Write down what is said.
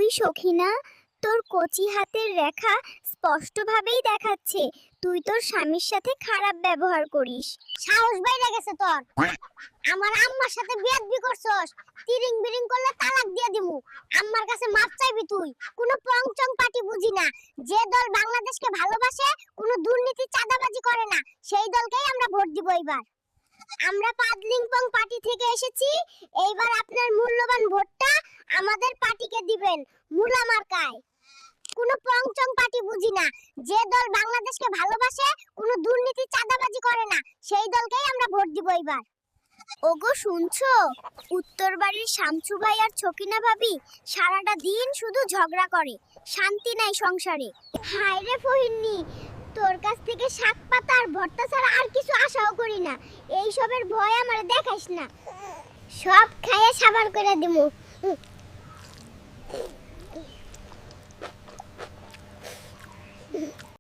তুই সখিনা, তোর কচি হাতের রেখা স্পষ্টভাবেই দেখাচ্ছে তুই তোর স্বামীর সাথে খারাপ ব্যবহার করিস। সাহস বাইরে গেছে তোর। আমার আম্মার সাথে বেয়াদবি করছস, তিরিং বিরিং করলে তালাক দিয়ে দিমু। আম্মার কাছে মাপ চাইবি তুই। কোনো পংচং পার্টি বুঝি না। যে দল বাংলাদেশকে ভালোবাসে, কোনো দুর্নীতি চাঁদাবাজি করে না, সেই দলকেই আমরা ভোট দিব এবার। আমরা পাদলিংপং পার্টি থেকে এসেছি, এইবার আপনার মূল্যবান ভোটটা আমাদের পার্টিকে দিবেন, মুলা মার্কায়। কোনো পংচং পার্টি বুঝি না। যে দল বাংলাদেশকে ভালোবাসে, কোনো দুর্নীতি চাঁদাবাজি করে না, সেই দলকেই আমরা ভোট দিব এবার। ওগো শুনছো, উত্তর বাড়ির শামসু ভাই আর ছকিনা ভাবি সারাটা দিন শুধু ঝগড়া করে, শান্তি নাই সংসারে। হায় রে ফহিন্নি, তোর কাছ থেকে শাক পাতা আর ভর্তা ছাড়া আর কিছু আশাও করি না। এইসবের ভয় আমারে দেখাইস না, সব খাইয়ে সাবার করে দিমু।